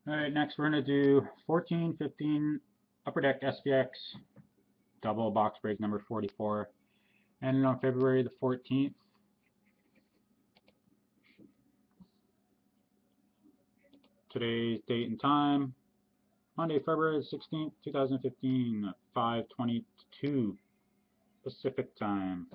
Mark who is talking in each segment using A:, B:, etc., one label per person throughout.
A: Alright, next we're going to do 14, 15 Upper Deck SPX double box break number 44. Ended on February the 14th. Today's date and time, Monday, February 16th, 2015, 5:22 Pacific time.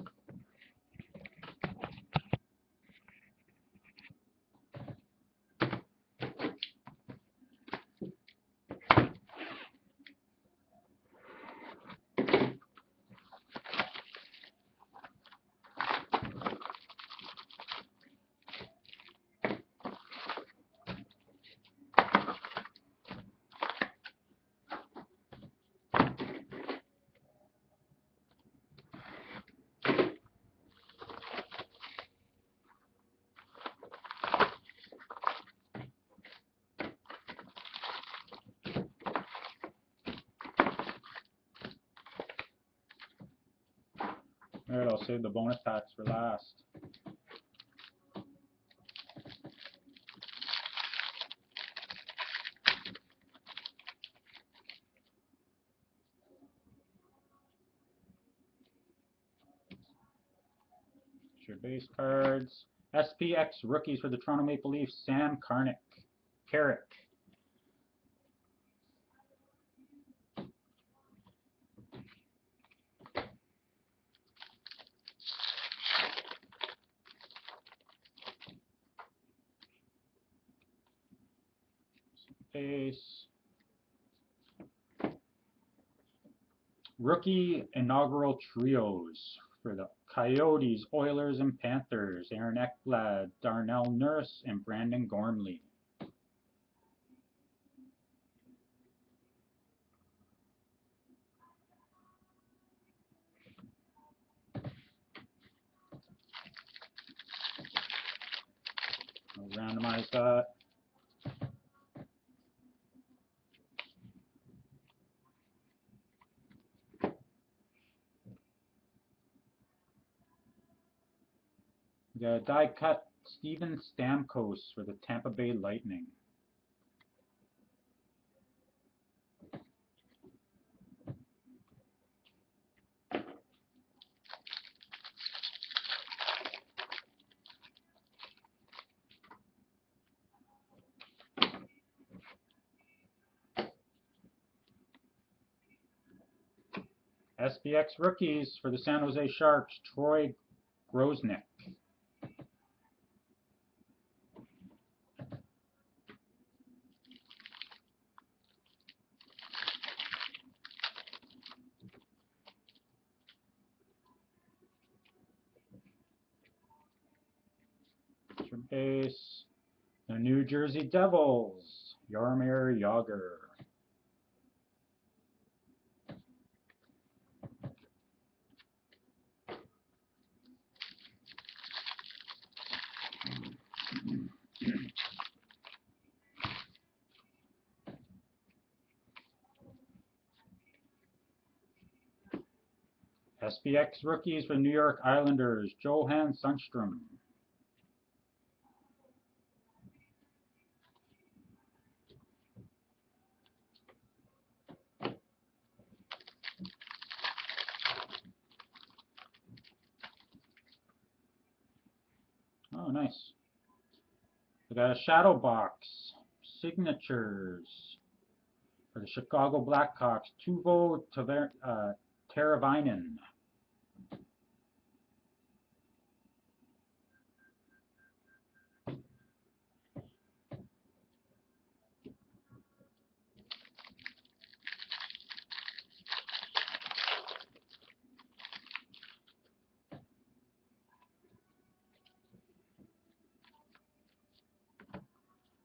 A: Alright, I'll save the bonus packs for last. Your base cards. SPX rookies for the Toronto Maple Leafs, Sam Carrick. Base. Rookie inaugural trios for the Coyotes, Oilers, and Panthers. Aaron Ekblad, Darnell Nurse, and Brandon Gormley. I'll randomize that. We got a die cut Steven Stamkos for the Tampa Bay Lightning. SPX rookies for the San Jose Sharks, Troy Grosnick. For base, the New Jersey Devils, Jaromir Jagr. SPX rookies for New York Islanders, Johan Sundstrom. Oh, nice. We got a shadow box, signatures for the Chicago Blackhawks, Teuvo Teravainen.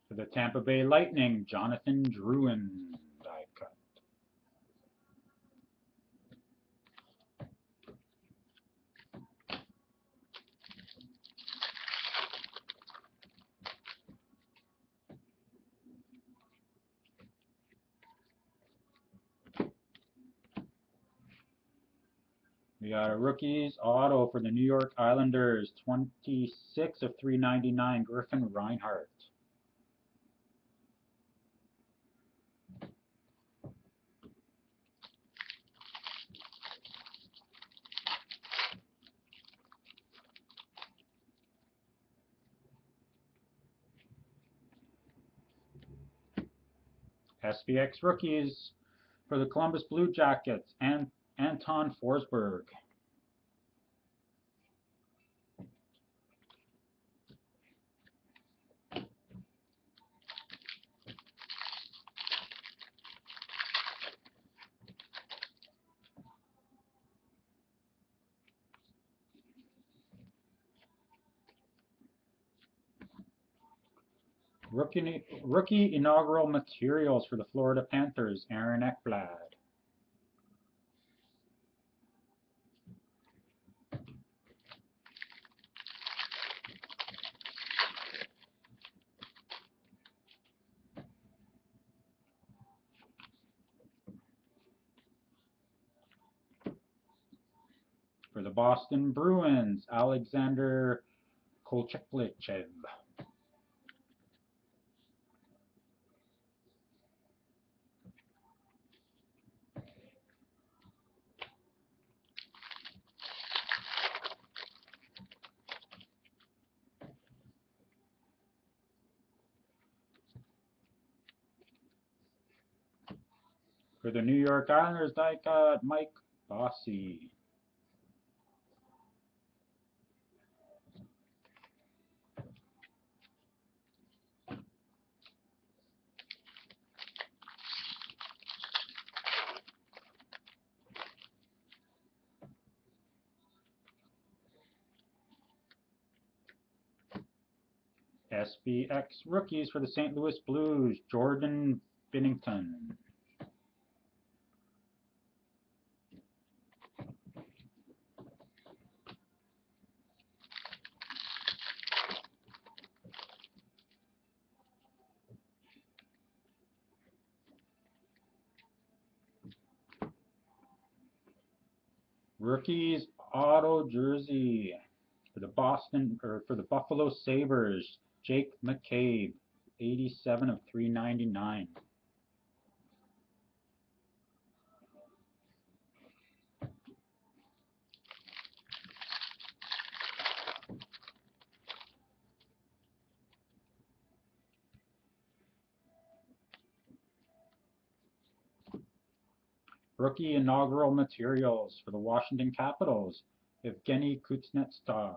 A: For the Tampa Bay Lightning, Jonathan Drouin die cut. We got a rookies auto for the New York Islanders, 26 of 399, Griffin Reinhart. SPX rookies for the Columbus Blue Jackets, and Anton Forsberg. Rookie inaugural materials for the Florida Panthers, Aaron Ekblad. For the Boston Bruins, Alexander Kolcheklichev. For the New York Islanders, I got Mike Bossy. SPX rookies for the St. Louis Blues, Jordan Binnington. Rookies auto jersey for the Buffalo Sabres, Jake McCabe, 87 of 399. Rookie inaugural materials for the Washington Capitals, Evgeny Kuznetsov.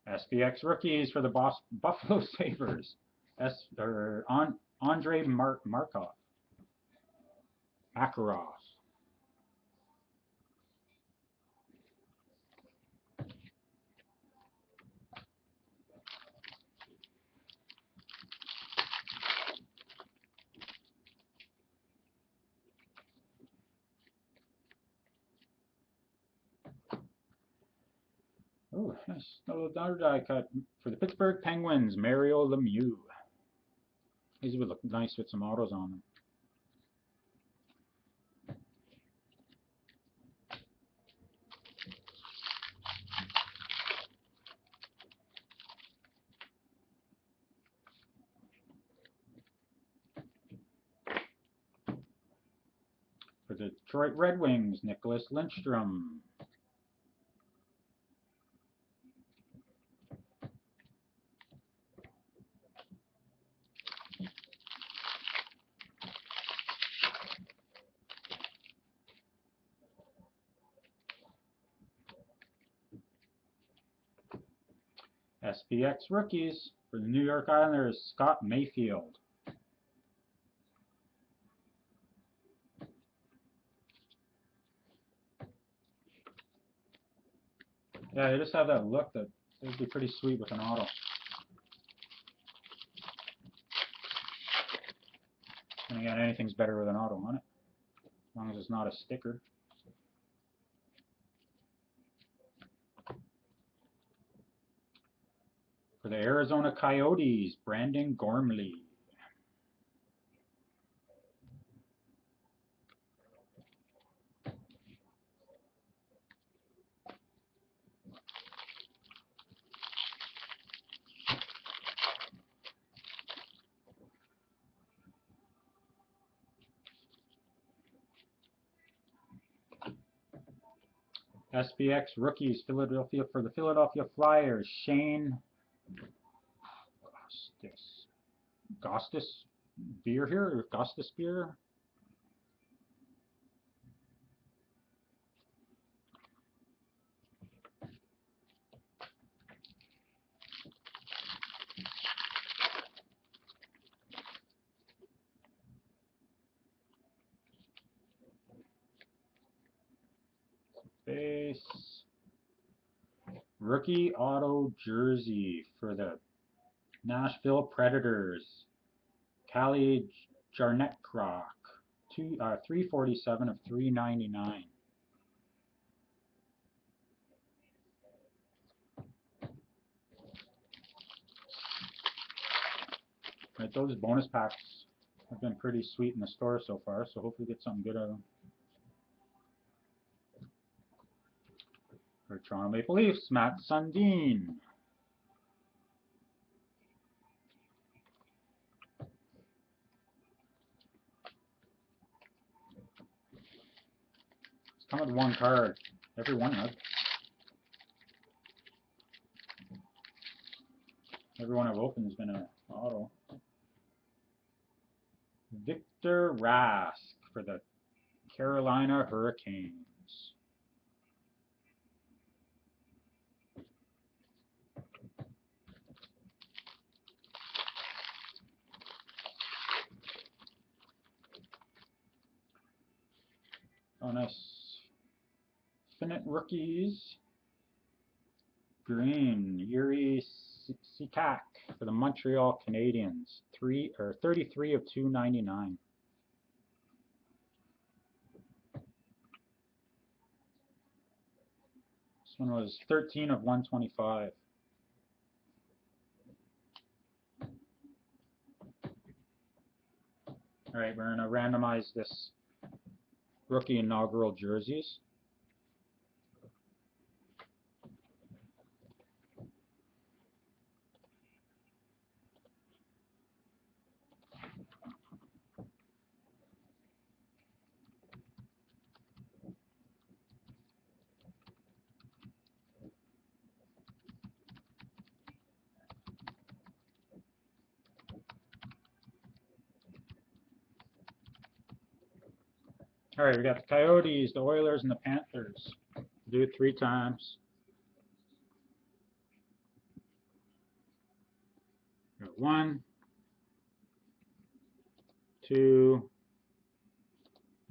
A: SPX rookies for the Buffalo Sabres, Andrei Makarov. Oh, nice. Another die cut for the Pittsburgh Penguins, Mario Lemieux. These would look nice with some autos on them. For the Detroit Red Wings, Nicholas Lindstrom. SPX rookies for the New York Islanders, Scott Mayfield. Yeah, they just have that look that would be pretty sweet with an auto. And again, anything's better with an auto on it, as long as it's not a sticker. For the Arizona Coyotes, Brandon Gormley. SPX rookies, Philadelphia for the Philadelphia Flyers, Shane Gostis beer here, or Gostis beer. Base. Rookie auto jersey for the Nashville Predators, Cali Jarnetkrok, 347 of 399. Right, those bonus packs have been pretty sweet in the store so far, so hopefully get something good out of them. For Toronto Maple Leafs, Matt Sundin. It's come with one card. Every one of every one I've opened has been an auto. Victor Rask for the Carolina Hurricanes. Oh, nice. Finite rookies. Green, Yuri Sikak for the Montreal Canadiens. 33 of 299. This one was 13 of 125. All right, we're gonna randomize this rookie inaugural jerseys. All right, we got the Coyotes, the Oilers, and the Panthers. Do it 3 times. Got 1, 2,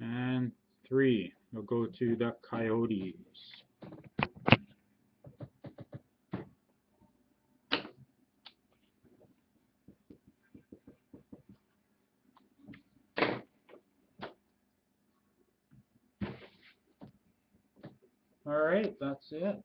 A: and 3. We'll go to the Coyotes. All right, that's it.